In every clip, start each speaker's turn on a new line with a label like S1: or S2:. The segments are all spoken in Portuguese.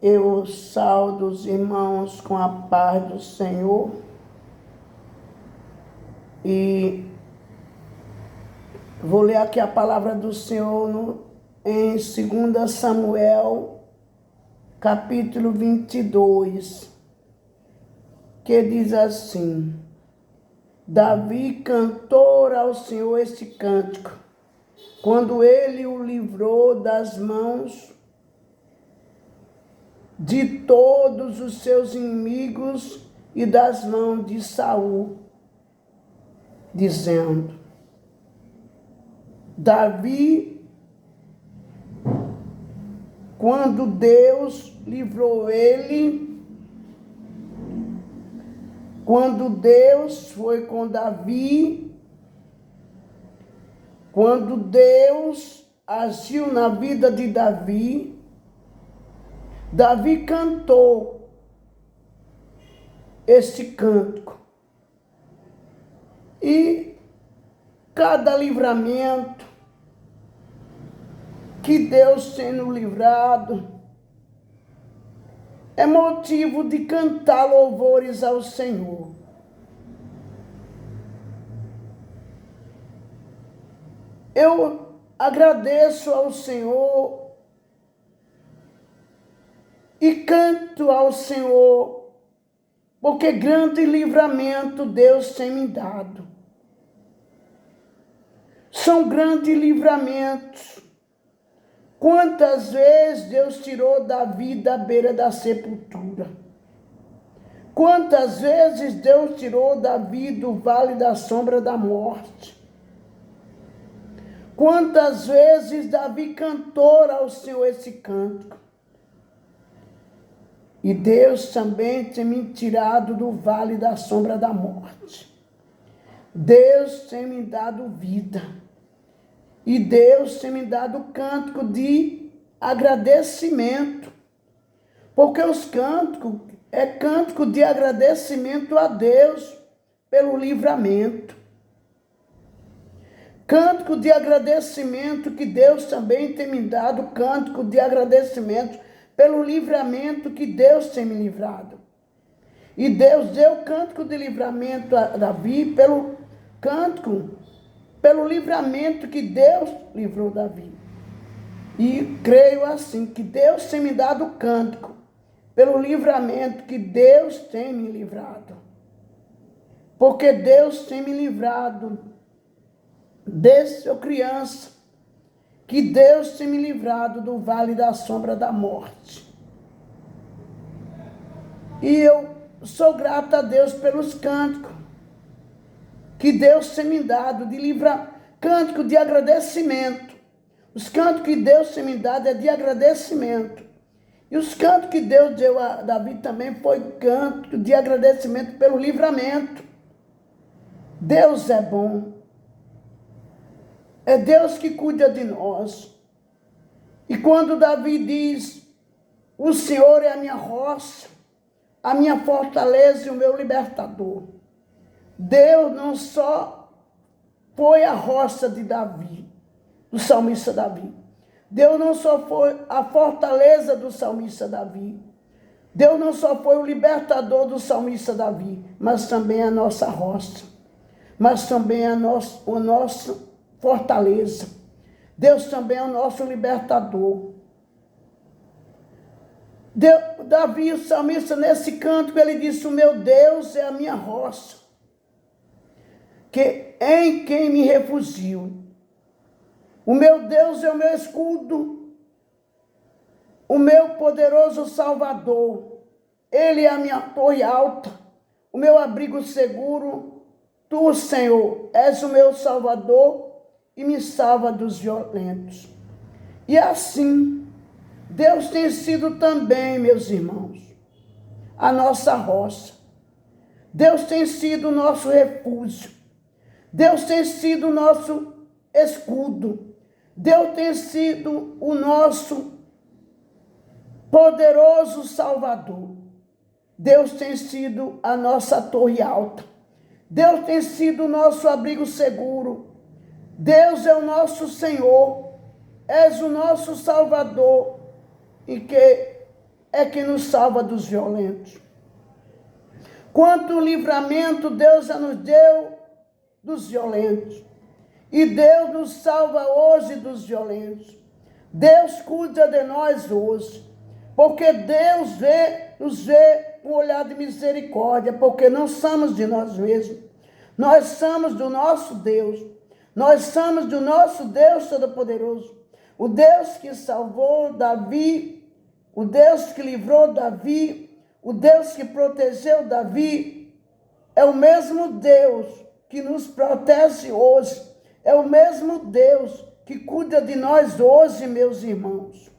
S1: Eu saúdo os irmãos com a paz do Senhor e vou ler aqui a palavra do Senhor em 2 Samuel, capítulo 22, que diz assim: Davi cantou ao Senhor este cântico, quando ele o livrou das mãos de todos os seus inimigos e das mãos de Saul, dizendo: Davi, quando Deus livrou ele, quando Deus foi com Davi, quando Deus agiu na vida de Davi, Davi cantou este cântico. E cada livramento que Deus tem nos livrado é motivo de cantar louvores ao Senhor. Eu agradeço ao Senhor e canto ao Senhor, porque grande livramento Deus tem me dado. São grandes livramentos. Quantas vezes Deus tirou Davi da beira da sepultura? Quantas vezes Deus tirou Davi do vale da sombra da morte? Quantas vezes Davi cantou ao Senhor esse cântico? E Deus também tem me tirado do vale da sombra da morte. Deus tem me dado vida. E Deus tem me dado cântico de agradecimento. Porque os cânticos é cântico de agradecimento a Deus pelo livramento. Cântico de agradecimento que Deus também tem me dado, cântico de agradecimento pelo livramento que Deus tem me livrado. E Deus deu cântico de livramento a Davi pelo livramento que Deus livrou Davi. E creio assim, que Deus tem me dado cântico pelo livramento que Deus tem me livrado. Porque Deus tem me livrado desde eu criança, que Deus tem me livrado do vale da sombra da morte. E eu sou grata a Deus pelos cânticos que Deus tem me dado de livrar, cântico de agradecimento. Os cânticos que Deus tem me dado é de agradecimento. E os cânticos que Deus deu a Davi também foi cântico de agradecimento pelo livramento. Deus é bom. É Deus que cuida de nós. E quando Davi diz: o Senhor é a minha rocha, a minha fortaleza e o meu libertador. Deus não só foi a rocha de Davi, do salmista Davi. Deus não só foi a fortaleza do salmista Davi. Deus não só foi o libertador do salmista Davi, mas também a nossa rocha. Mas também a nossa fortaleza. Deus também é o nosso libertador. Davi, o salmista, nesse cântico, ele disse: o meu Deus é a minha rocha, em quem me refugio. O meu Deus é o meu escudo, o meu poderoso Salvador. Ele é a minha torre alta, o meu abrigo seguro. Tu, Senhor, és o meu Salvador e me salva dos violentos. E assim, Deus tem sido também, meus irmãos, a nossa rocha. Deus tem sido o nosso refúgio. Deus tem sido o nosso escudo. Deus tem sido o nosso poderoso Salvador. Deus tem sido a nossa torre alta. Deus tem sido o nosso abrigo seguro. Deus é o nosso Senhor. és o nosso Salvador e que é que nos salva dos violentos. Quanto livramento Deus já nos deu dos violentos. E Deus nos salva hoje dos violentos. Deus cuida de nós hoje. Porque Deus nos vê com um olhar de misericórdia. Porque não somos de nós mesmos. Nós somos do nosso Deus. Nós somos do nosso Deus Todo-Poderoso. O Deus que salvou Davi. O Deus que livrou Davi. O Deus que protegeu Davi. É o mesmo Deus que nos protege hoje. É o mesmo Deus que cuida de nós hoje, meus irmãos.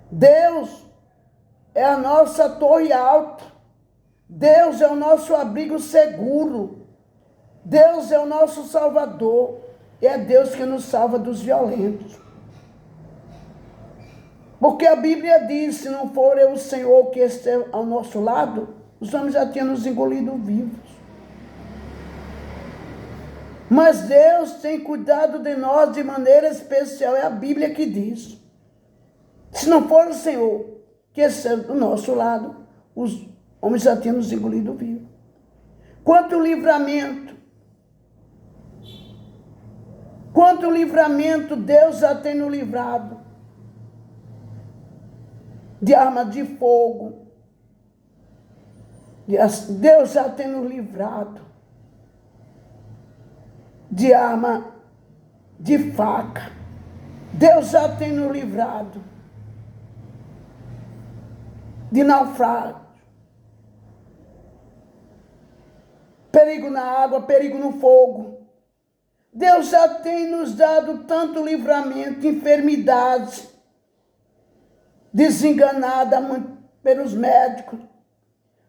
S1: Deus é a nossa torre alta. Deus é o nosso abrigo seguro. Deus é o nosso Salvador. E é Deus que nos salva dos violentos. Porque a Bíblia diz, se não for eu o Senhor que esteja ao nosso lado, os homens já tinham nos engolido vivos. Mas Deus tem cuidado de nós de maneira especial. É a Bíblia que diz. Se não for o Senhor que esteja do nosso lado, os homens já tinham nos engolido vivos. Quanto livramento Deus já tem nos livrado. De arma de fogo. Deus já tem nos livrado. De arma de faca. Deus já tem nos livrado. De naufrágio. Perigo na água, perigo no fogo. Deus já tem nos dado tanto livramento, enfermidades, desenganada pelos médicos.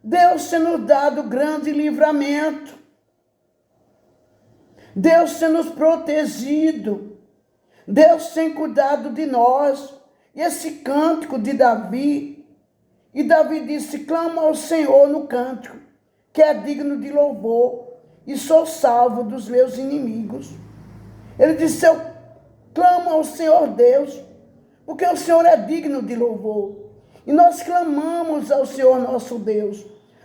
S1: Deus tem nos dado grande livramento. Deus tem nos protegido. Deus tem cuidado de nós. E esse cântico de Davi, e Davi disse, clamo ao Senhor no cântico, que é digno de louvor, e sou salvo dos meus inimigos. Ele disse, eu clamo ao Senhor Deus, porque o Senhor é digno de louvor. E nós clamamos ao Senhor nosso Deus,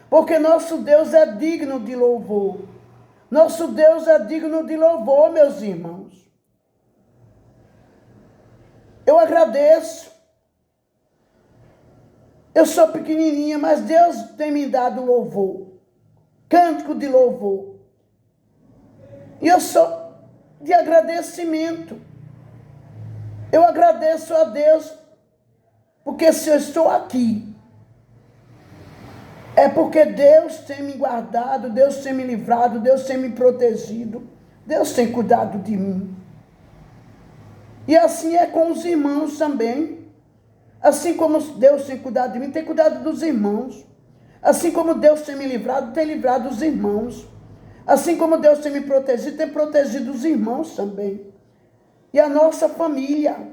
S1: porque nosso Deus é digno de louvor. Nosso Deus é digno de louvor, meus irmãos. Eu agradeço. Eu sou pequenininha, mas Deus tem me dado louvor. Cântico de louvor. E eu sou de agradecimento. Eu agradeço a Deus, porque se eu estou aqui, é porque Deus tem me guardado, Deus tem me livrado, Deus tem me protegido, Deus tem cuidado de mim. E assim é com os irmãos também. Assim como Deus tem cuidado de mim, tem cuidado dos irmãos. Assim como Deus tem me livrado, tem livrado os irmãos. Assim como Deus tem me protegido, tem protegido os irmãos também. E a nossa família.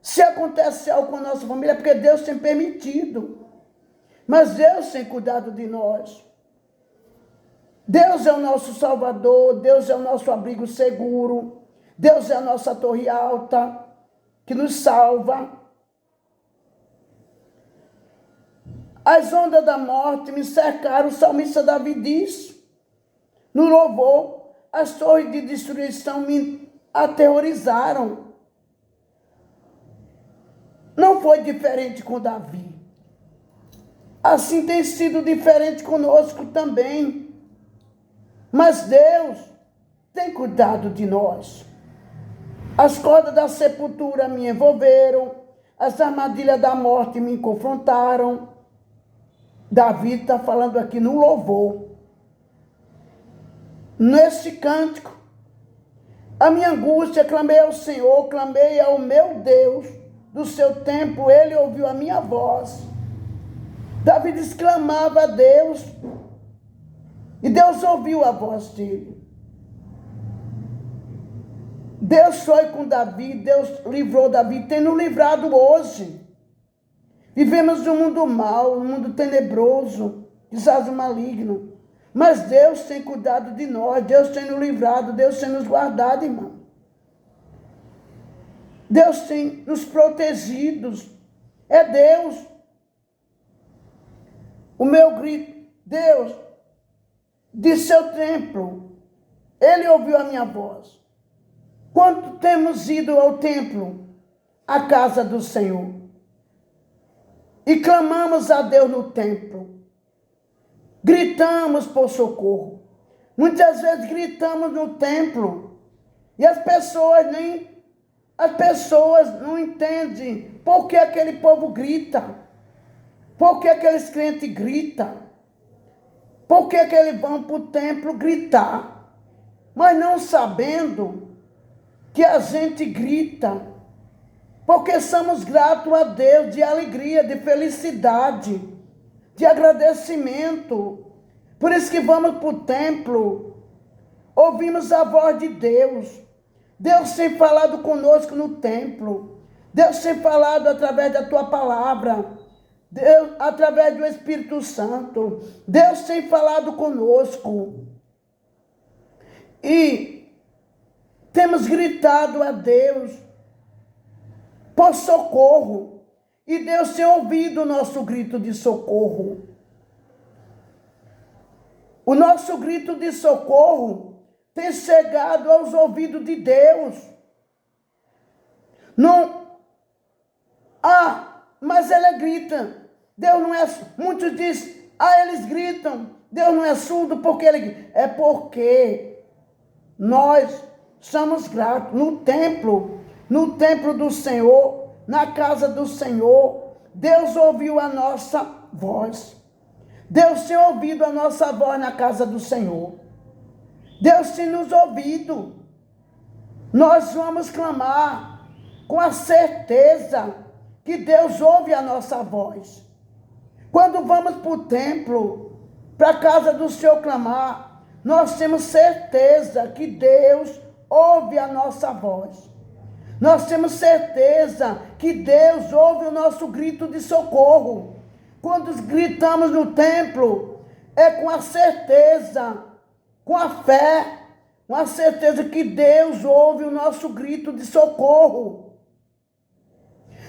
S1: Se acontece algo com a nossa família, é porque Deus tem permitido. Mas Deus tem cuidado de nós. Deus é o nosso Salvador, Deus é o nosso abrigo seguro, Deus é a nossa torre alta, que nos salva. As ondas da morte me cercaram, o salmista Davi diz, no louvor, as torres de destruição me aterrorizaram. Não foi diferente com Davi. Assim tem sido diferente conosco também. Mas Deus tem cuidado de nós. As cordas da sepultura me envolveram. As armadilhas da morte me confrontaram. Davi está falando aqui no louvor. Neste cântico. A minha angústia, clamei ao Senhor, clamei ao meu Deus. Do seu tempo, ele ouviu a minha voz. Davi exclamava a Deus, e Deus ouviu a voz dele. Deus foi com Davi, Deus livrou Davi, tem nos livrado hoje. Vivemos num mundo mau, num mundo tenebroso, desastre maligno. Mas Deus tem cuidado de nós, Deus tem nos livrado, Deus tem nos guardado, irmão. Deus tem nos protegido. É Deus. O meu grito, Deus, de seu templo, Ele ouviu a minha voz. Quando temos ido ao templo, à casa do Senhor, e clamamos a Deus no templo, gritamos por socorro. Muitas vezes gritamos no templo e as pessoas não entendem por que aquele povo grita, por que aqueles crentes gritam, por que eles vão para o templo gritar, mas não sabendo que a gente grita porque somos gratos a Deus, de alegria, de felicidade, de agradecimento. Por isso que vamos para o templo, ouvimos a voz de Deus. Deus tem falado conosco no templo. Deus tem falado através da tua palavra. Deus, através do Espírito Santo. Deus tem falado conosco. E temos gritado a Deus por socorro. E Deus tem ouvido o nosso grito de socorro. O nosso grito de socorro tem chegado aos ouvidos de Deus. Não. Mas ela grita. Deus não é. Muitos dizem, eles gritam. Deus não é surdo porque ele grita. É porque nós somos gratos no templo do Senhor, na casa do Senhor. Deus ouviu a nossa voz. Deus tem ouvido a nossa voz na casa do Senhor. Deus tem nos ouvido. Nós vamos clamar com a certeza que Deus ouve a nossa voz. Quando vamos para o templo, para a casa do Senhor clamar, nós temos certeza que Deus ouve a nossa voz. Nós temos certeza que Deus ouve o nosso grito de socorro. Quando gritamos no templo, é com a certeza, com a fé, com a certeza que Deus ouve o nosso grito de socorro.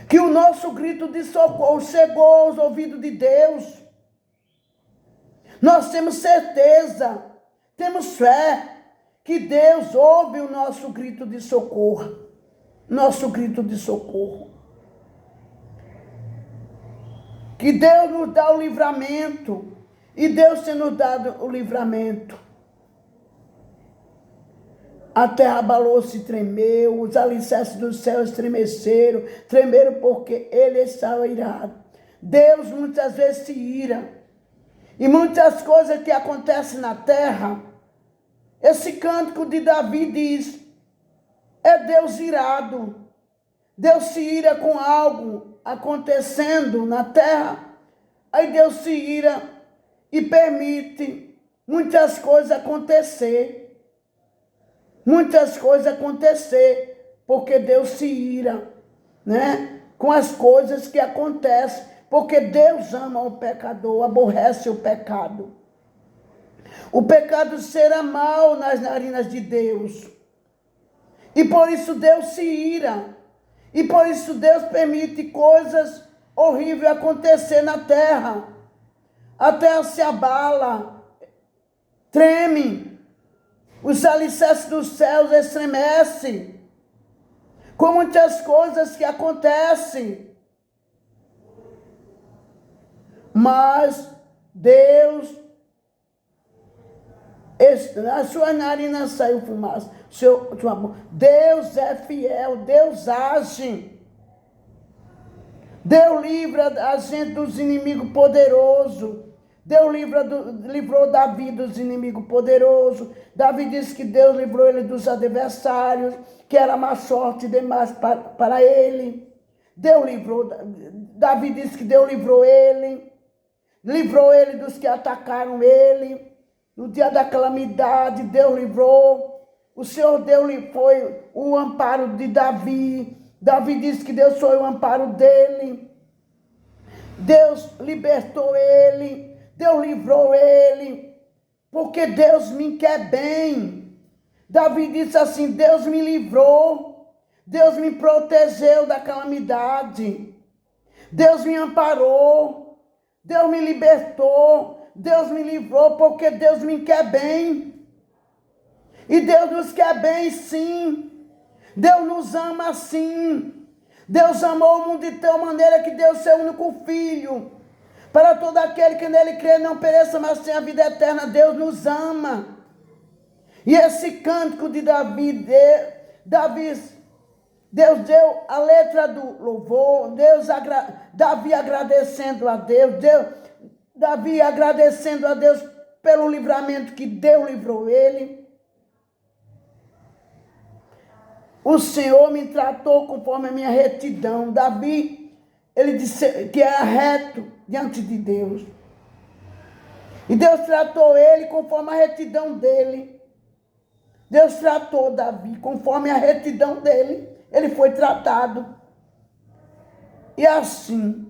S1: Que o nosso grito de socorro chegou aos ouvidos de Deus. Nós temos certeza, temos fé, que Deus ouve o nosso grito de socorro. Nosso grito de socorro. Que Deus nos dá o livramento. E Deus tem nos dado o livramento. A terra abalou-se e tremeu, os alicerces dos céus tremeram porque ele estava irado. Deus muitas vezes se ira. E muitas coisas que acontecem na terra, esse cântico de Davi diz, é Deus irado. Deus se ira com algo acontecendo na terra. Aí Deus se ira e permite muitas coisas acontecer. Muitas coisas acontecer. Porque Deus se ira, né? Com as coisas que acontecem. Porque Deus ama o pecador, aborrece o pecado. O pecado será mal nas narinas de Deus. E por isso Deus se ira. E por isso Deus permite coisas horríveis acontecer na terra. A terra se abala, treme. Os alicerces dos céus estremecem. Com muitas coisas que acontecem. Mas Deus, a sua narina saiu fumaça. Deus é fiel, Deus age. Deus livra a gente dos inimigos poderosos. Deus livrou Davi dos inimigos poderosos. Davi disse que Deus livrou ele dos adversários, que era má sorte demais para ele. Davi disse que Deus livrou ele dos que atacaram ele. No dia da calamidade, Deus livrou. O Senhor foi o amparo de Davi. Davi disse que Deus foi o amparo dele. Deus libertou ele. Deus livrou ele. Porque Deus me quer bem. Davi disse assim, Deus me livrou. Deus me protegeu da calamidade. Deus me amparou. Deus me libertou. Deus me livrou, porque Deus me quer bem. E Deus nos quer bem, sim. Deus nos ama, sim. Deus amou o mundo de tal maneira que deu seu único Filho, para todo aquele que nele crê não pereça, mas tenha a vida eterna. Deus nos ama. E esse cântico de Davi, Deus deu a letra do louvor, Davi agradecendo a Deus, Davi agradecendo a Deus pelo livramento que Deus livrou ele. O Senhor me tratou conforme a minha retidão. Davi, ele disse que era reto diante de Deus. E Deus tratou ele conforme a retidão dele. Deus tratou Davi conforme a retidão dele. Ele foi tratado. E assim,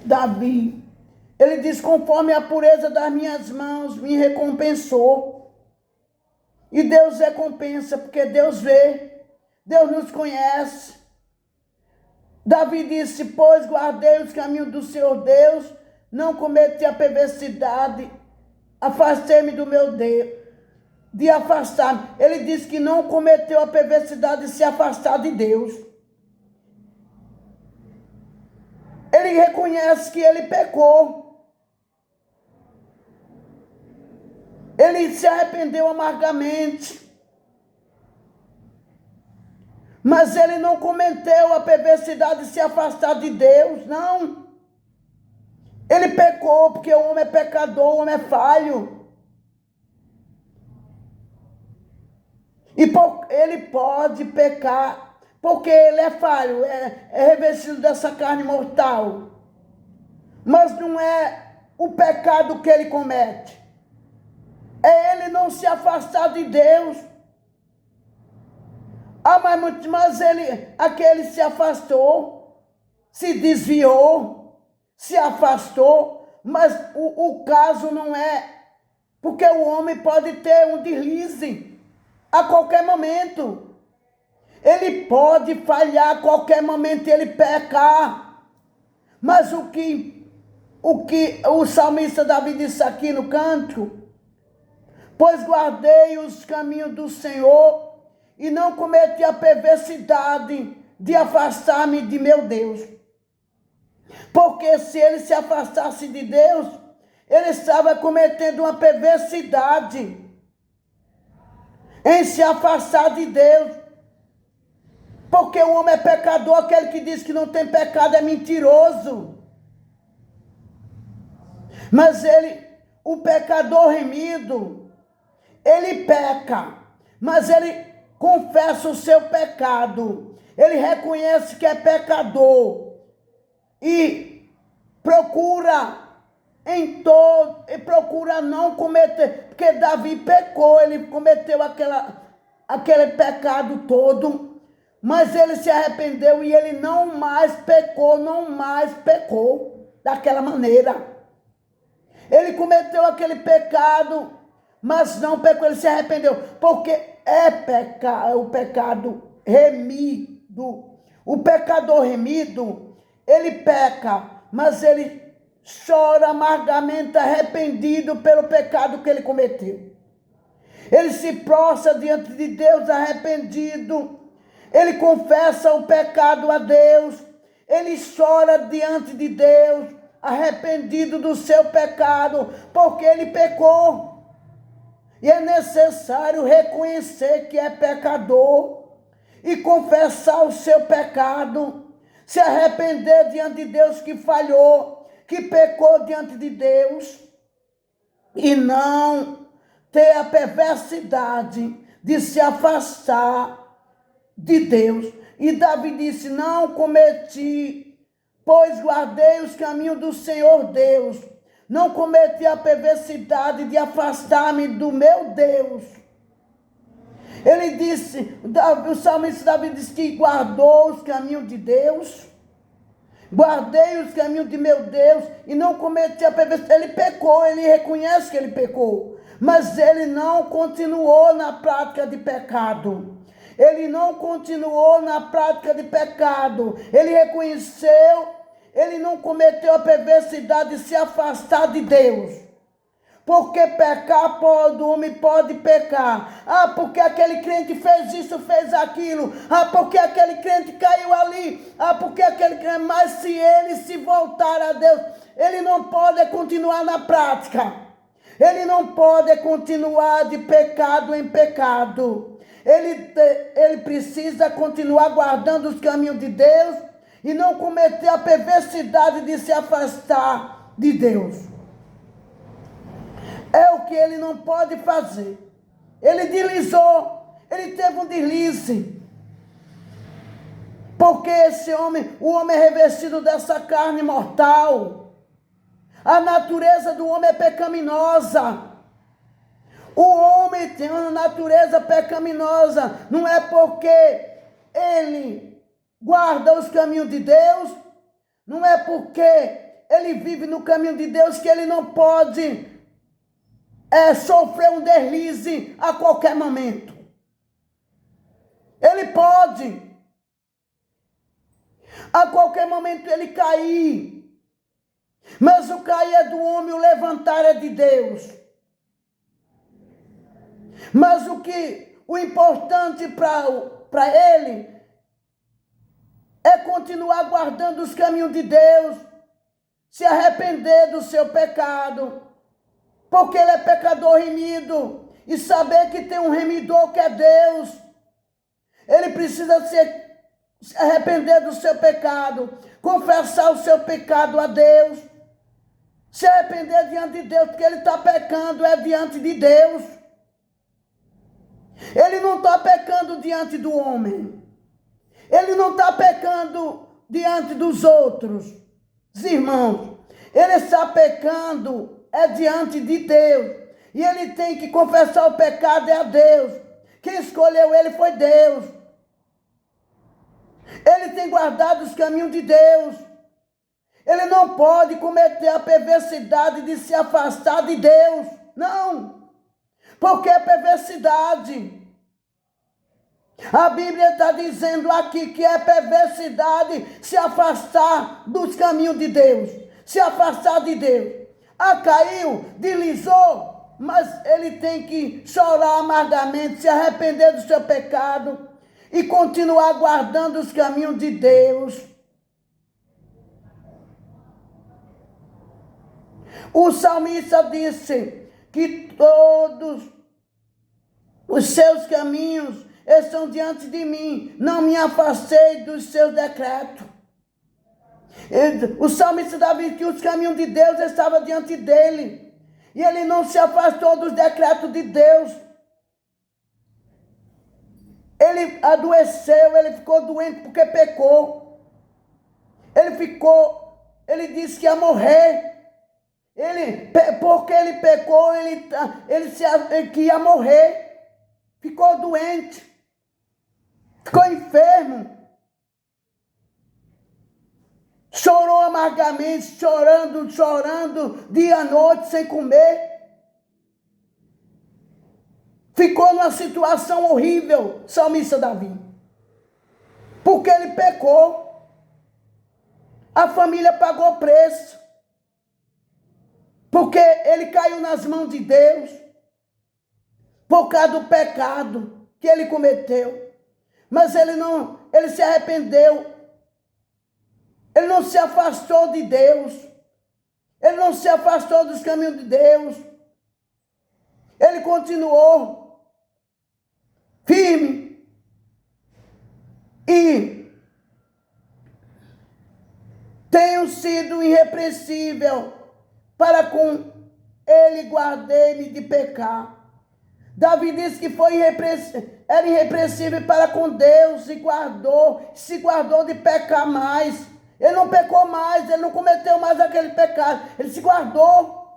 S1: Davi, ele diz, conforme a pureza das minhas mãos, me recompensou. E Deus recompensa, porque Deus vê, Deus nos conhece. Davi disse, pois guardei os caminhos do Senhor Deus, não cometi a perversidade, afastei-me do meu Deus, de afastar-me. Ele disse que não cometeu a perversidade de se afastar de Deus. Ele reconhece que ele pecou. Ele se arrependeu amargamente. Mas ele não cometeu a perversidade de se afastar de Deus, não. Ele pecou porque o homem é pecador, o homem é falho. E ele pode pecar porque ele é falho, é revestido dessa carne mortal. Mas não é o pecado que ele comete. É ele não se afastar de Deus. Mas aquele se afastou, se desviou, se afastou. Mas o caso não é, porque o homem pode ter um deslize a qualquer momento. Ele pode falhar a qualquer momento, ele pecar. Mas o que o salmista Davi disse aqui no canto, pois guardei os caminhos do Senhor e não cometi a perversidade de afastar-me de meu Deus. Porque se ele se afastasse de Deus, ele estava cometendo uma perversidade em se afastar de Deus. Porque o homem é pecador, aquele que diz que não tem pecado é mentiroso. Mas o pecador remido, ele peca, mas ele confessa o seu pecado. Ele reconhece que é pecador e procura não cometer, porque Davi pecou, ele cometeu aquele pecado todo, mas ele se arrependeu e ele não mais pecou daquela maneira. Ele cometeu aquele pecado, mas não pecou, ele se arrependeu, porque o pecado remido. O pecador remido, ele peca, mas ele chora amargamente arrependido pelo pecado que ele cometeu. Ele se prostra diante de Deus arrependido, ele confessa o pecado a Deus, ele chora diante de Deus, arrependido do seu pecado, porque ele pecou. E é necessário reconhecer que é pecador e confessar o seu pecado, se arrepender diante de Deus que falhou, que pecou diante de Deus, e não ter a perversidade de se afastar de Deus. E Davi disse, não cometi, pois guardei os caminhos do Senhor Deus, não cometi a perversidade de afastar-me do meu Deus. Ele disse, o salmista Davi disse que guardou os caminhos de Deus, guardei os caminhos de meu Deus e não cometi a perversidade. Ele pecou, ele reconhece que ele pecou, mas ele não continuou na prática de pecado. Ele não continuou na prática de pecado. Ele reconheceu, ele não cometeu a perversidade de se afastar de Deus. Porque pecar pode, o homem pode pecar. Ah, porque aquele crente fez isso, fez aquilo. Ah, porque aquele crente caiu ali. Ah, porque aquele crente... Mas se ele se voltar a Deus, ele não pode continuar na prática. Ele não pode continuar de pecado em pecado. Ele precisa continuar guardando os caminhos de Deus e não cometer a perversidade de se afastar de Deus. É o que ele não pode fazer. Ele deslizou, ele teve um deslize. Porque esse homem, o homem é revestido dessa carne mortal. A natureza do homem é pecaminosa. O homem tem uma natureza pecaminosa. Não é porque ele guarda os caminhos de Deus, não é porque ele vive no caminho de Deus que ele não pode sofrer um deslize a qualquer momento. Ele pode. A qualquer momento ele cair. Mas o cair é do homem, o levantar é de Deus. Mas o importante para ele é continuar guardando os caminhos de Deus, se arrepender do seu pecado, porque ele é pecador remido, e saber que tem um remidor que é Deus. Ele precisa se arrepender do seu pecado, confessar o seu pecado a Deus, se arrepender diante de Deus, porque ele está pecando diante de Deus. Ele não está pecando diante do homem. Ele não está pecando diante dos outros, irmãos. Ele está pecando diante de Deus. E ele tem que confessar o pecado a Deus. Quem escolheu ele foi Deus. Ele tem guardado os caminhos de Deus. Ele não pode cometer a perversidade de se afastar de Deus. Não. Porque é perversidade. A Bíblia está dizendo aqui que é perversidade se afastar dos caminhos de Deus. Se afastar de Deus. Ah, caiu, deslizou, mas ele tem que chorar amargamente, se arrepender do seu pecado e continuar guardando os caminhos de Deus. O salmista disse que todos os seus caminhos estão diante de mim, não me afastei dos seus decretos. O salmista Davi, que os caminhos de Deus estavam diante dele, e ele não se afastou dos decretos de Deus. Ele adoeceu, ele ficou doente porque pecou. Ele disse que ia morrer. Porque ele pecou, que ia morrer. Ficou doente. Ficou enfermo. Chorou amargamente, chorando, dia e noite, sem comer. Ficou numa situação horrível, salmista Davi. Porque ele pecou. A família pagou preço. Porque ele caiu nas mãos de Deus. Por causa do pecado que ele cometeu. Mas ele se arrependeu. Ele não se afastou de Deus. Ele não se afastou dos caminhos de Deus. Ele continuou firme. E tenho sido irrepreensível para com ele, guardei-me de pecar. Davi disse que era irrepreensível para com Deus e se guardou de pecar mais. Ele não pecou mais, ele não cometeu mais aquele pecado. Ele se guardou.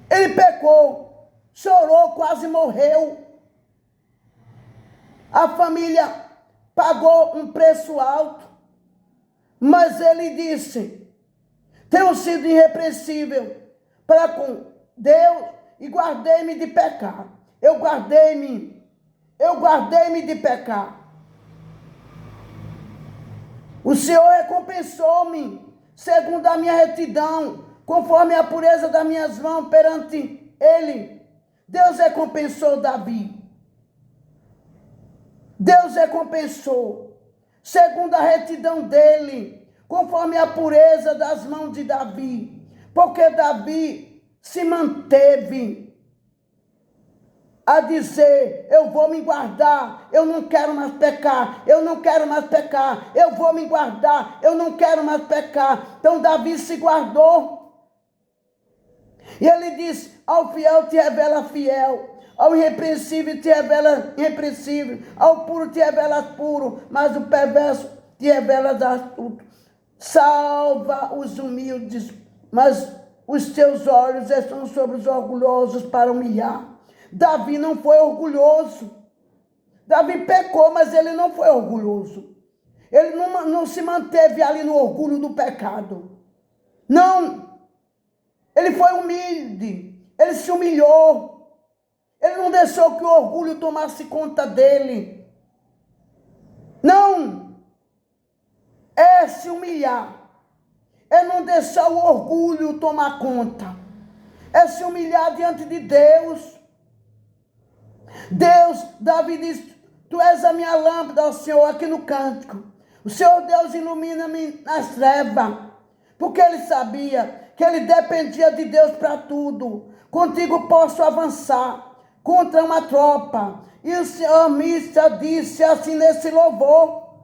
S1: Ele pecou, chorou, quase morreu. A família pagou um preço alto. Mas ele disse: tenho sido irrepreensível para com Deus e guardei-me de pecar. Eu guardei-me. eu guardei-me de pecar. O Senhor recompensou-me segundo a minha retidão, conforme a pureza das minhas mãos perante Ele. Deus recompensou Davi. Deus recompensou segundo a retidão dele, conforme a pureza das mãos de Davi. Porque Davi se manteve a dizer: eu vou me guardar, eu não quero mais pecar, eu não quero mais pecar, eu vou me guardar, eu não quero mais pecar. Então Davi se guardou. E ele diz: ao fiel te revela fiel, ao irrepreensível te revela irrepreensível, ao puro te revela puro, mas o perverso te revela astuto. Salva os humildes, mas os teus olhos estão sobre os orgulhosos para humilhar. Davi não foi orgulhoso. Davi pecou, mas ele não foi orgulhoso. Ele não se manteve ali no orgulho do pecado. Não. Ele foi humilde. Ele se humilhou. Ele não deixou que o orgulho tomasse conta dele. Não. É se humilhar. É não deixar o orgulho tomar conta. É se humilhar diante de Deus. Deus, Davi diz: tu és a minha lâmpada, ó Senhor, aqui no cântico. O Senhor Deus ilumina-me nas trevas. Porque ele sabia que ele dependia de Deus para tudo. Contigo posso avançar contra uma tropa. E o salmista disse assim nesse louvor: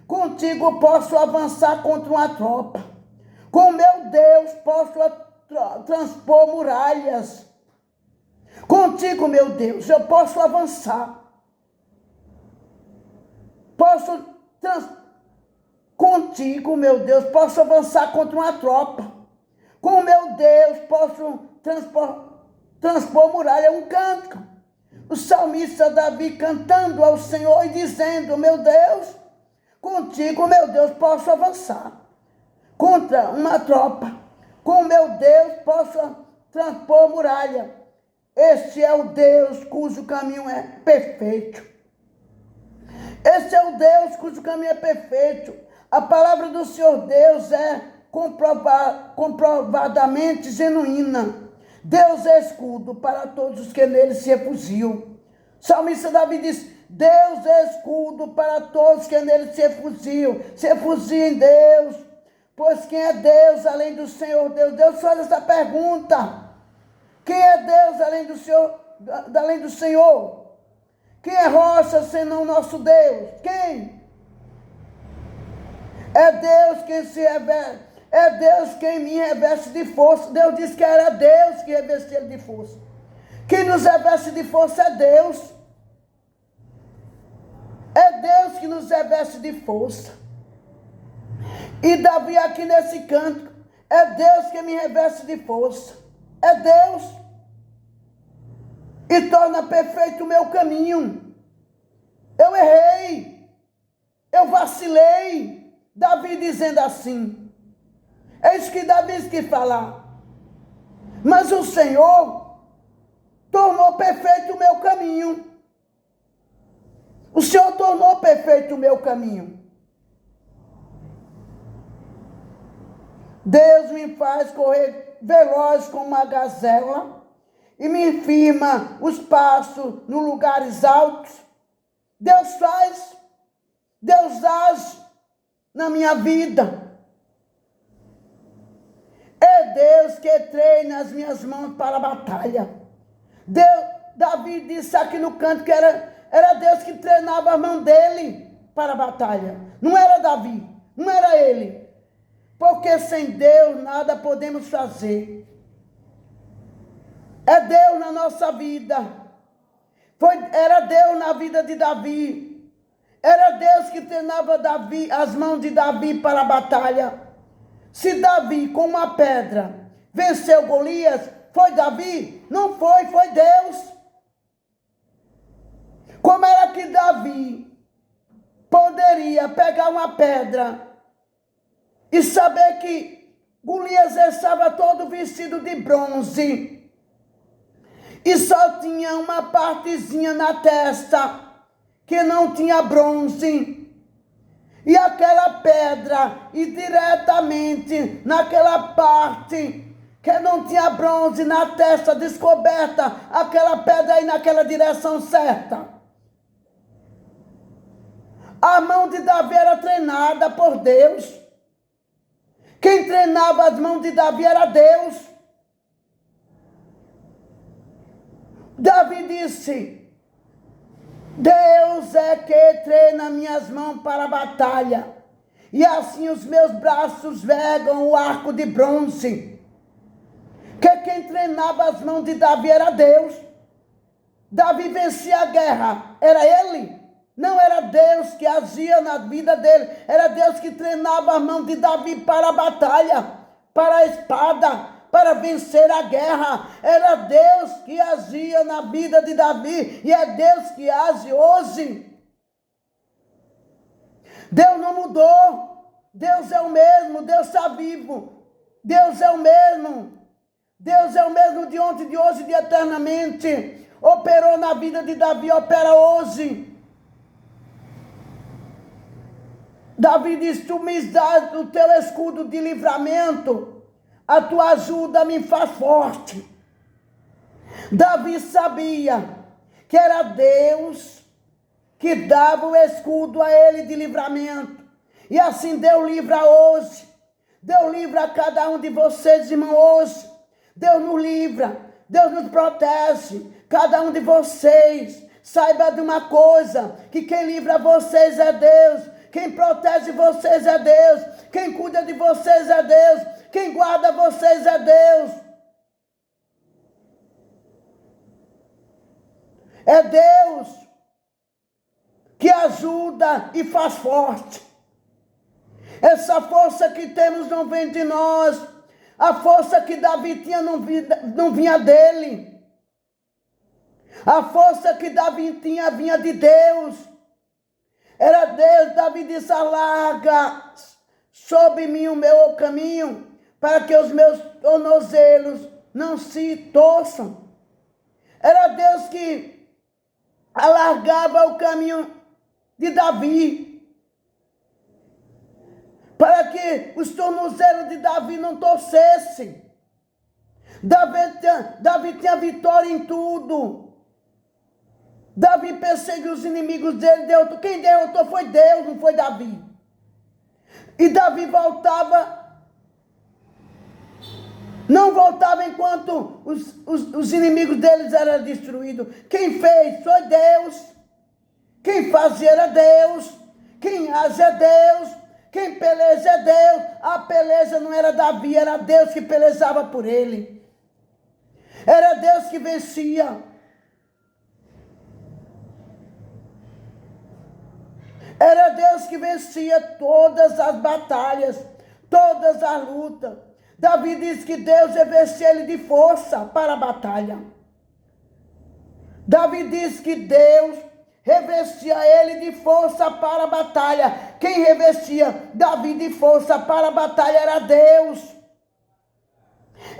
S1: contigo posso avançar contra uma tropa. Com meu Deus posso transpor muralhas. Contigo, meu Deus, eu posso avançar. Contigo, meu Deus, posso avançar contra uma tropa. Com meu Deus posso transpor muralha. É um cântico. O salmista Davi cantando ao Senhor e dizendo: meu Deus, contigo, meu Deus, posso avançar contra uma tropa. Com meu Deus posso transpor muralha. Este é o Deus cujo caminho é perfeito. Esse é o Deus cujo caminho é perfeito. A palavra do Senhor Deus é comprovadamente genuína. Deus é escudo para todos os que nele se refugiam. O salmista Davi diz: Deus é escudo para todos que nele se refugiam. Se refugiam em Deus. Pois quem é Deus além do Senhor Deus? Deus faz essa pergunta. Quem é Deus além do Senhor? Além do Senhor? Quem é rocha senão nosso Deus? Quem? É Deus quem se reveste. É Deus quem me reveste de força. Deus disse que era Deus que revestia ele de força. Quem nos reveste de força é Deus. É Deus que nos reveste de força. E Davi aqui nesse canto: é Deus que me reveste de força. É Deus. E torna perfeito o meu caminho. Eu errei. Eu vacilei. Davi dizendo assim. É isso que Davi quis falar. Mas o Senhor tornou perfeito o meu caminho. O Senhor tornou perfeito o meu caminho. Deus me faz correr veloz como uma gazela e me firma os passos nos lugares altos. Deus faz, Deus age na minha vida. É Deus que treina as minhas mãos para a batalha. Davi disse aqui no canto que era Deus que treinava a mão dele para a batalha. Não era Davi, não era ele. Porque sem Deus nada podemos fazer. É Deus na nossa vida. Era Deus na vida de Davi. Era Deus que treinava as mãos de Davi para a batalha. Se Davi com uma pedra venceu Golias, foi Davi? Não foi, foi Deus. Como era que Davi poderia pegar uma pedra e saber que Golias estava todo vestido de bronze e só tinha uma partezinha na testa? que não tinha bronze. E aquela pedra, e diretamente naquela parte que não tinha bronze, na testa descoberta, aquela pedra aí naquela direção certa. A mão de Davi era treinada por Deus. Quem treinava as mãos de Davi era Deus. Davi disse: Deus é que treina minhas mãos para a batalha, e assim os meus braços vergam o arco de bronze. Que quem treinava as mãos de Davi era Deus. Davi vencia a guerra, era ele. Não era Deus que agia na vida dele, era Deus que treinava as mãos de Davi para a batalha, para a espada, para vencer a guerra. Era Deus que agia na vida de Davi, e é Deus que age hoje. Deus não mudou, Deus é o mesmo, Deus está vivo, Deus é o mesmo. Deus é o mesmo de ontem, de hoje e de eternamente. Operou na vida de Davi, opera hoje. Davi diz: tu me dás o teu escudo de livramento, a tua ajuda me faz forte. Davi sabia que era Deus que dava o escudo a ele de livramento. E assim Deus livra hoje. Deus livra a cada um de vocês, irmão, hoje. Deus nos livra, Deus nos protege, cada um de vocês. Saiba de uma coisa, que quem livra vocês é Deus. Quem protege vocês é Deus. Quem cuida de vocês é Deus. Quem guarda vocês é Deus. É Deus que ajuda e faz forte. Essa força que temos não vem de nós. A força que Davi tinha não vinha dele. A força que Davi tinha vinha de Deus. Era Deus. Davi disse: alarga sobre mim o meu caminho, para que os meus tornozelos não se torçam. Era Deus que alargava o caminho de Davi, para que os tornozelos de Davi não torcessem. Davi tinha vitória em tudo. Davi perseguiu os inimigos dele. Quem derrotou foi Deus, não foi Davi. E Davi não voltava enquanto os inimigos deles eram destruídos. Quem fez foi Deus. Quem fazia era Deus. Quem age é Deus. Quem peleja é Deus. A peleja não era Davi, era Deus que pelejava por ele. Era Deus que vencia. Era Deus que vencia todas as batalhas, todas as lutas. Davi diz que Deus revestia ele de força para a batalha. Davi diz que Deus revestia ele de força para a batalha. Quem revestia Davi de força para a batalha era Deus.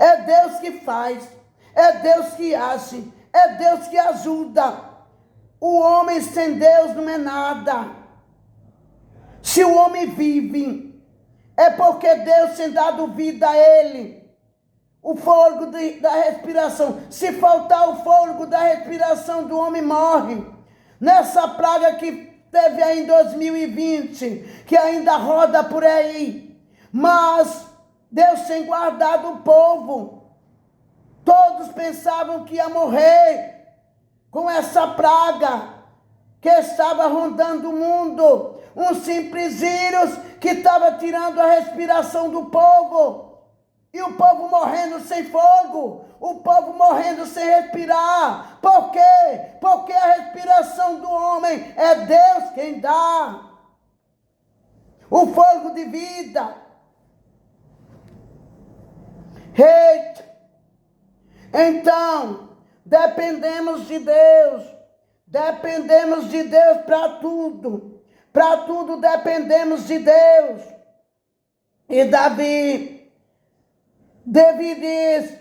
S1: É Deus que faz, é Deus que age, é Deus que ajuda. O homem sem Deus não é nada. Se o homem vive, é porque Deus tem dado vida a ele. O fôlego da respiração. Se faltar o fôlego da respiração do homem, morre. Nessa praga que teve aí em 2020, que ainda roda por aí. Mas Deus tem guardado o povo. Todos pensavam que ia morrer com essa praga que estava rondando o mundo. Um simples vírus que estava tirando a respiração do povo. E o povo morrendo sem fogo. O povo morrendo sem respirar. Por quê? Porque a respiração do homem é Deus quem dá. O fogo de vida. Eita. Então, dependemos de Deus. Dependemos de Deus para tudo. Para tudo dependemos de Deus. E Davi diz: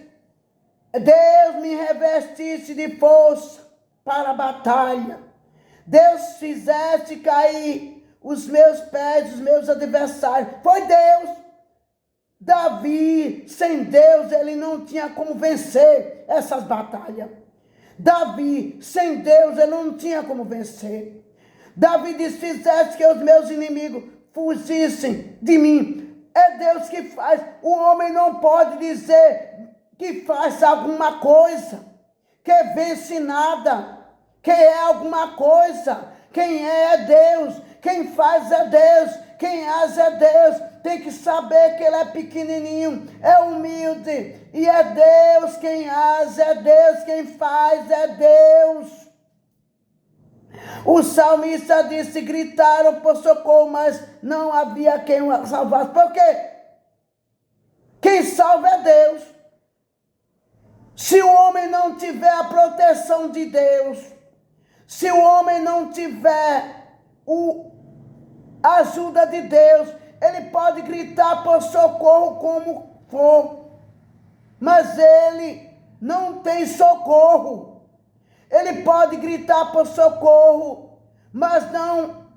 S1: Deus me revestisse de força para a batalha. Deus fizesse cair os meus pés, os meus adversários. Foi Deus. Davi, sem Deus, ele não tinha como vencer essas batalhas. Davi, sem Deus, ele não tinha como vencer. Davi disse: fizesse que os meus inimigos fugissem de mim. É Deus que faz. O homem não pode dizer que faz alguma coisa, que vence nada, que é alguma coisa. Quem é Deus. Quem faz é Deus. Quem age é Deus. Tem que saber que ele é pequenininho, é humilde. E é Deus quem age, é Deus quem faz, é Deus. O salmista disse: gritaram por socorro, mas não havia quem o salvasse. Por quê? Quem salva é Deus. Se o homem não tiver a proteção de Deus, se o homem não tiver a ajuda de Deus, ele pode gritar por socorro como for, mas ele não tem socorro. Ele pode gritar por socorro, mas não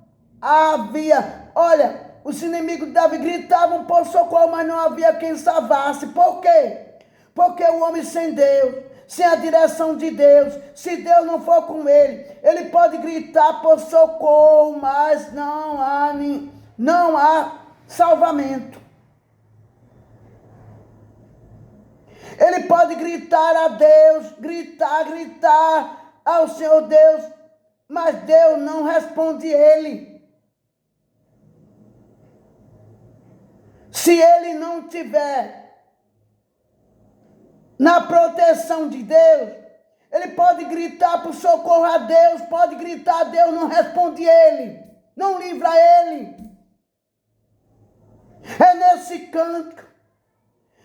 S1: havia. Olha, os inimigos de Davi gritavam por socorro, mas não havia quem salvasse. Por quê? Porque o homem sem Deus, sem a direção de Deus, se Deus não for com ele, ele pode gritar por socorro, mas não há salvamento. Ele pode gritar a Deus, gritar ao Senhor Deus, mas Deus não responde ele. Se ele não tiver na proteção de Deus, ele pode gritar por socorro a Deus, pode gritar a Deus, não responde ele, não livra ele. É nesse canto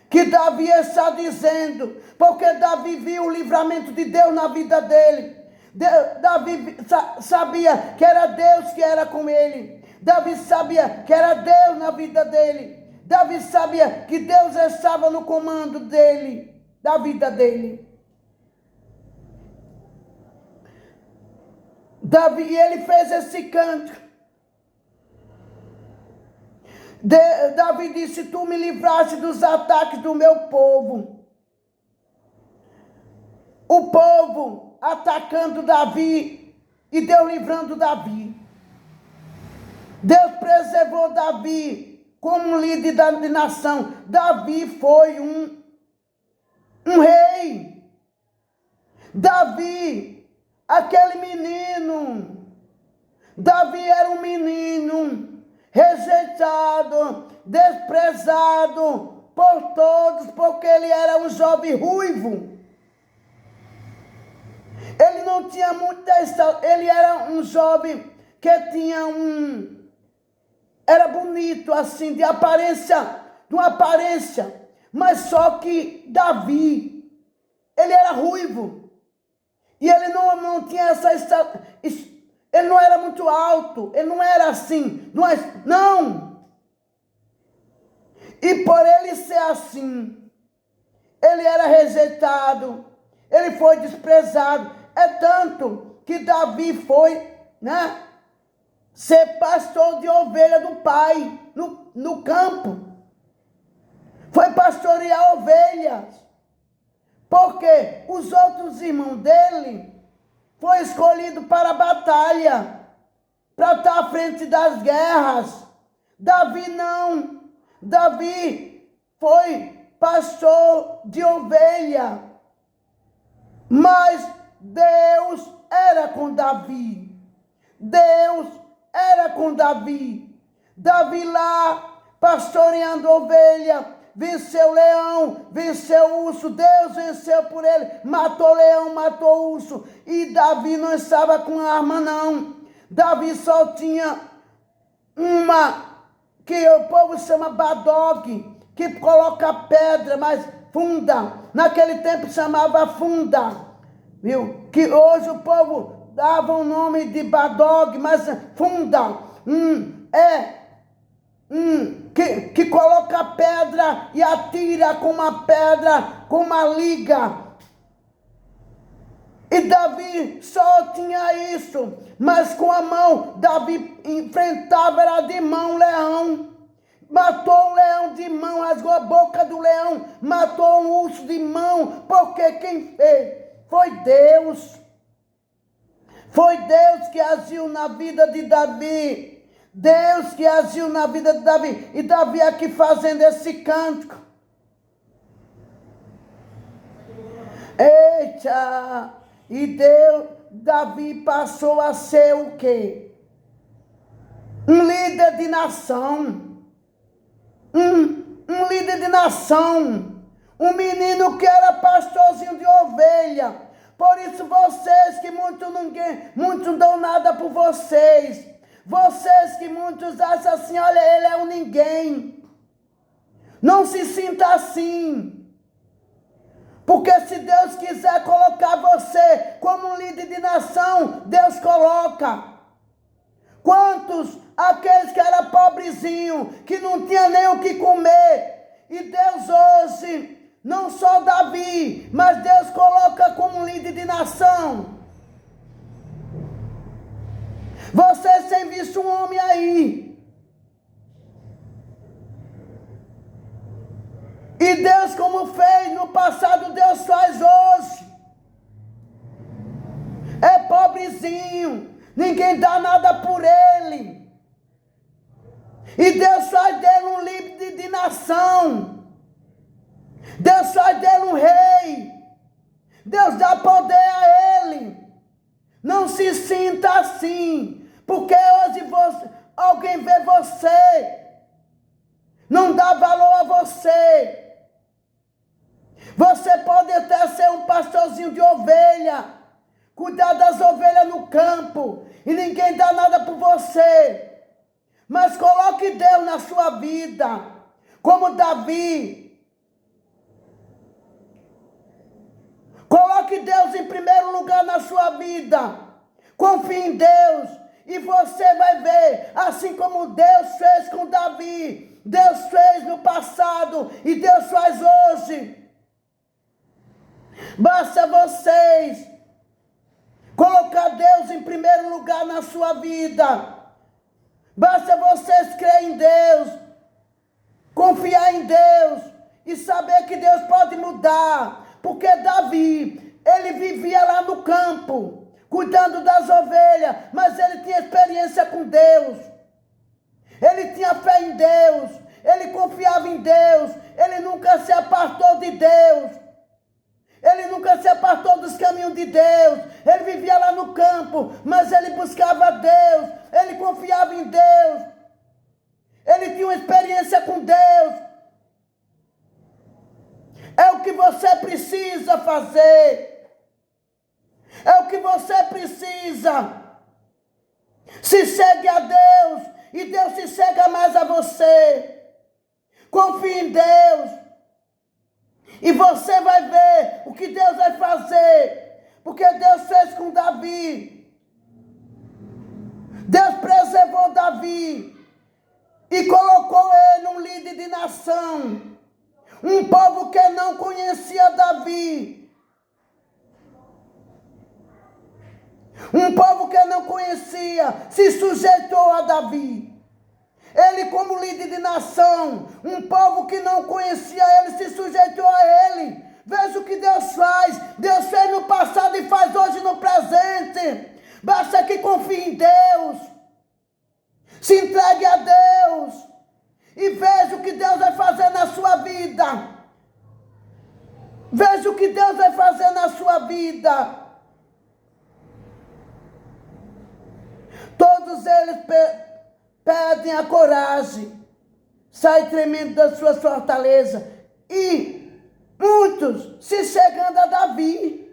S1: que Davi está dizendo, porque Davi viu o livramento de Deus na vida dele. Davi sabia que era Deus que era com ele. Davi sabia que era Deus na vida dele. Davi sabia que Deus estava no comando dele, da vida dele. Davi, ele fez esse canto. Davi disse: tu me livraste dos ataques do meu povo. O povo atacando Davi e Deus livrando Davi. Deus preservou Davi como líder da nação. Davi foi um rei. Davi, aquele menino. Davi era um menino rejeitado, desprezado por todos, porque ele era um jovem ruivo. Ele não tinha muita... Ele era um jovem que tinha era bonito assim, de uma aparência. Mas só que Davi, ele era ruivo. E ele não tinha ele não era muito alto, ele não era assim, não. E por ele ser assim, ele era rejeitado, ele foi desprezado. É tanto que Davi foi, ser pastor de ovelha do pai, no campo. Foi pastorear ovelhas. Porque os outros irmãos dele foi escolhido para a batalha, para estar à frente das guerras. Davi não. Davi foi pastor de ovelha. Mas Deus era com Davi. Deus era com Davi. Davi lá, pastoreando ovelha, venceu o leão, venceu o urso. Deus venceu por ele, matou o leão, matou o urso. E Davi não estava com arma, não. Davi só tinha uma, que o povo chama badog, que coloca pedra, mas funda. Naquele tempo chamava funda, viu? Que hoje o povo dava o nome de badog, mas funda. Que coloca pedra e atira com uma pedra, com uma liga. E E Davi só tinha isso, mas com a mão, Davi enfrentava, era de mão, leão. Matou um leão de mão, rasgou a boca do leão, matou um urso de mão, porque quem fez foi Deus. Foi Deus que agiu na vida de Davi. Deus que agiu na vida de Davi. E Davi aqui fazendo esse cântico. Eita! E Davi passou a ser o quê? Um líder de nação. Um líder de nação. Um menino que era pastorzinho de ovelha. Por isso vocês que muitos não dão nada por vocês. Vocês que muitos acham assim, olha, ele é um ninguém. Não se sinta assim. Porque se Deus quiser colocar você como um líder de nação, Deus coloca. Quantos? Aqueles que eram pobrezinhos, que não tinham nem o que comer. E Deus hoje, não só Davi, mas Deus coloca como um líder de nação. Vocês têm visto um homem aí. E Deus, como fez no passado, Deus faz hoje. É pobrezinho, ninguém dá nada por ele. E Deus faz dele um líder de nação. Deus faz dele um rei. Deus dá poder a ele. Não se sinta assim, porque hoje alguém vê você, não dá valor a você. Você pode até ser um pastorzinho de ovelha, cuidar das ovelhas no campo, e ninguém dá nada por você. Mas coloque Deus na sua vida, como Davi. Coloque Deus em primeiro lugar na sua vida. Confie em Deus e você vai ver, assim como Deus fez com Davi, Deus fez no passado e Deus faz hoje. Basta vocês colocar Deus em primeiro lugar na sua vida. Basta vocês crer em Deus, confiar em Deus e saber que Deus pode mudar. Porque Davi, ele vivia lá no campo, cuidando das ovelhas, mas ele tinha experiência com Deus. Ele tinha fé em Deus, ele confiava em Deus, ele nunca se apartou de Deus. Ele nunca se apartou dos caminhos de Deus. Ele vivia lá no campo, mas ele buscava Deus. Ele confiava em Deus. Ele tinha uma experiência com Deus. É o que você precisa fazer. É o que você precisa. Se chegue a Deus e Deus se chega mais a você. Confie em Deus. E você vai ver o que Deus vai fazer. Porque Deus fez com Davi. Deus preservou Davi. E colocou ele um líder de nação. Um povo que não conhecia Davi. Um povo que não conhecia se sujeitou a Davi. Ele como líder de nação, um povo que não conhecia ele, se sujeitou a ele. Veja o que Deus faz. Deus fez no passado e faz hoje no presente. Basta que confie em Deus. Se entregue a Deus. E veja o que Deus vai fazer na sua vida. Veja o que Deus vai fazer na sua vida. Todos eles pedem a coragem, sai tremendo das suas fortalezas, e muitos se chegando a Davi,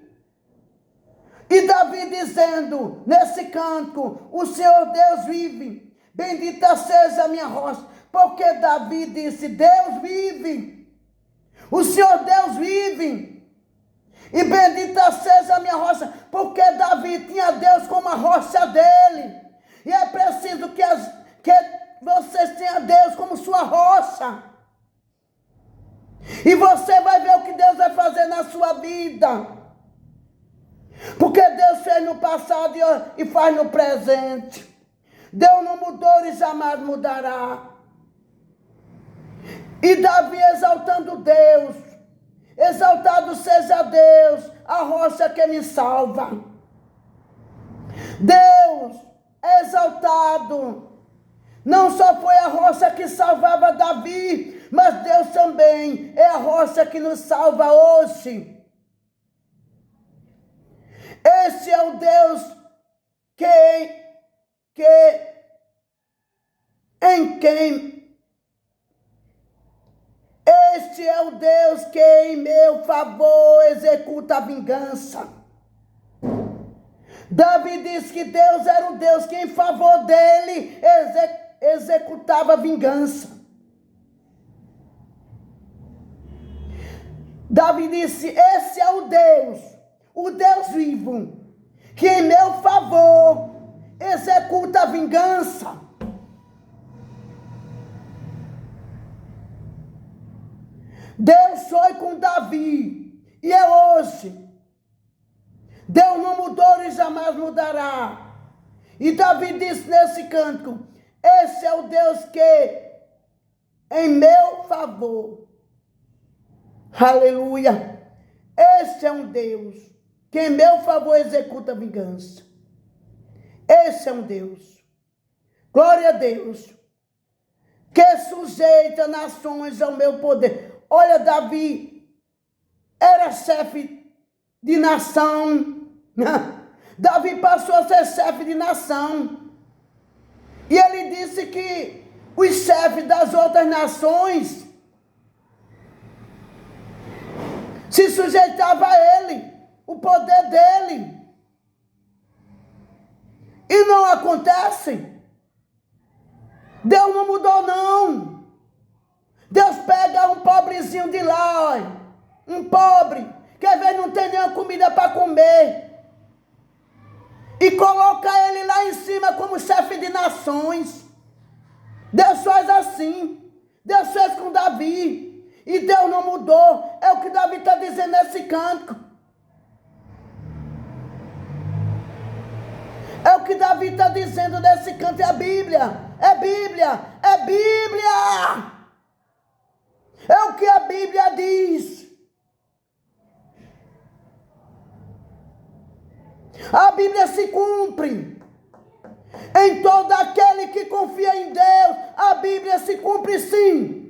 S1: e Davi dizendo nesse canto: o Senhor Deus vive, bendita seja a minha rocha, porque Davi disse: Deus vive, o Senhor Deus vive, e bendita seja a minha rocha, porque Davi tinha Deus como a rocha dele. E é preciso que vocês tenham Deus como sua rocha. E você vai ver o que Deus vai fazer na sua vida. Porque Deus fez no passado e faz no presente. Deus não mudou e jamais mudará. E Davi exaltando Deus. Exaltado seja Deus, a rocha que me salva. Deus é exaltado. Não só foi a rocha que salvava Davi, mas Deus também é a rocha que nos salva hoje. Este é o Deus Este é o Deus que em meu favor executa a vingança. Davi disse que Deus era o Deus que em favor dele executava a vingança. Davi disse, esse é o Deus vivo, que em meu favor executa a vingança. Deus foi com Davi e é hoje. Deus não mudou e jamais mudará. E Davi disse nesse cântico, esse é o Deus que em meu favor, aleluia, esse é um Deus que em meu favor executa a vingança. Esse é um Deus, glória a Deus, que sujeita nações ao meu poder. Olha, Davi era chefe de nação. Davi passou a ser chefe de nação. E ele disse que os chefes das outras nações se sujeitavam a ele, o poder dele. E não acontece. Deus não mudou, não. Deus pega um pobrezinho de lá, olha, um pobre, que às vezes não tem nenhuma comida para comer, e coloca ele lá em cima como chefe de nações. Deus faz assim. Deus fez com Davi, e Deus não mudou. É o que Davi está dizendo nesse cântico. É o que Davi está dizendo nesse canto. É a Bíblia. É Bíblia. É Bíblia. É o que a Bíblia diz. A Bíblia se cumpre. Em todo aquele que confia em Deus, a Bíblia se cumpre sim.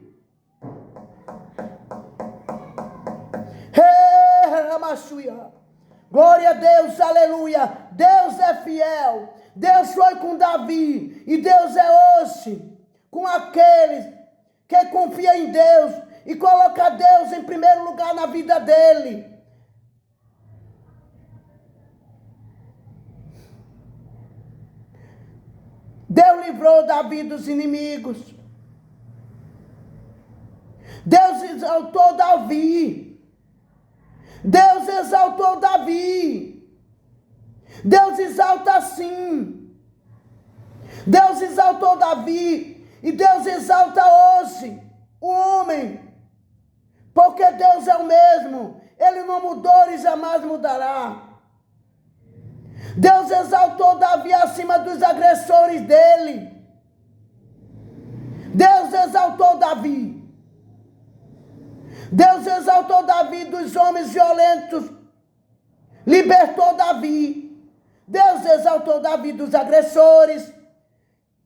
S1: Glória a Deus, aleluia. Deus é fiel. Deus foi com Davi e Deus é hoje com aqueles que confiam em Deus e coloca Deus em primeiro lugar na vida dele. Deus livrou Davi dos inimigos. Deus exaltou Davi. Deus exaltou Davi. Deus exalta sim. Deus exaltou Davi. E Deus exalta hoje o homem. Porque Deus é o mesmo. Ele não mudou e jamais mudará. Deus exaltou Davi acima dos agressores dele. Deus exaltou Davi. Deus exaltou Davi dos homens violentos. Libertou Davi. Deus exaltou Davi dos agressores.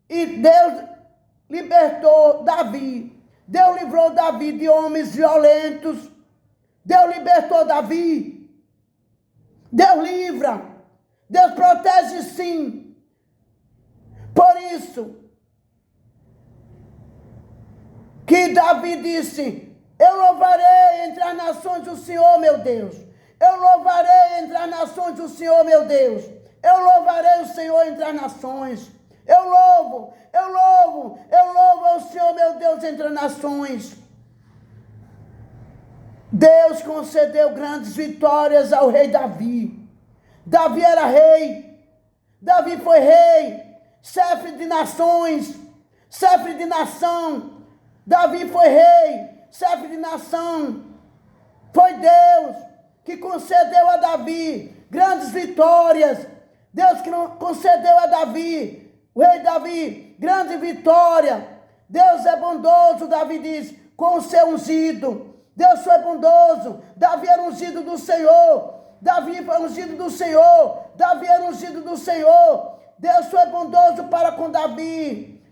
S1: E Deus libertou Davi. Deus livrou Davi de homens violentos. Deus libertou Davi. Deus livra. Deus protege sim. Por isso que Davi disse, eu louvarei entre as nações o Senhor, meu Deus. Eu louvarei entre as nações o Senhor, meu Deus. Eu louvarei o Senhor entre as nações. Eu louvo ao Senhor, meu Deus, entre as nações. Deus concedeu grandes vitórias ao rei Davi. Davi era rei. Davi foi rei, chefe de nações, chefe de nação. Davi foi rei, chefe de nação. Foi Deus que concedeu a Davi grandes vitórias. Deus que concedeu a Davi, o rei Davi, grande vitória. Deus é bondoso, Davi diz, com o seu ungido. Deus foi bondoso. Davi era ungido do Senhor. Davi foi ungido do Senhor. Davi era ungido do Senhor. Deus foi bondoso para com Davi.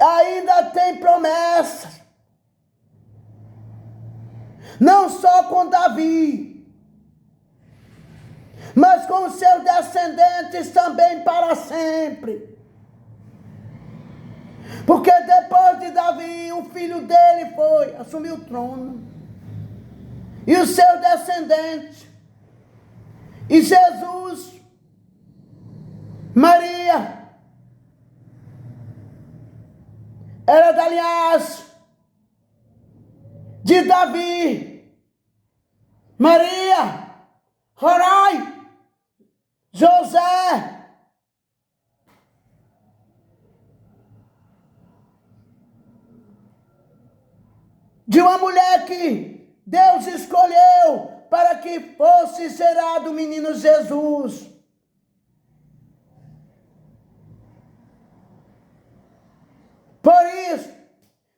S1: Ainda tem promessas. Não só com Davi, mas com os seus descendentes também para sempre. Porque depois de Davi, o filho dele assumiu o trono. E os seus descendentes. E Jesus, Maria, era da linhagem de Davi. Maria, Rorai, José. De uma mulher que Deus escolheu para que fosse gerado o menino Jesus. Por isso,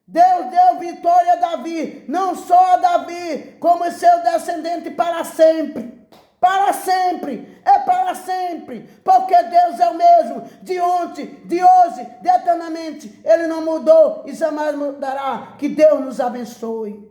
S1: Deus deu vitória a Davi, não só a Davi, como o seu descendente para sempre. Para sempre, é para sempre, porque Deus é o mesmo, de ontem, de hoje, de eternamente. Ele não mudou e jamais mudará. Que Deus nos abençoe.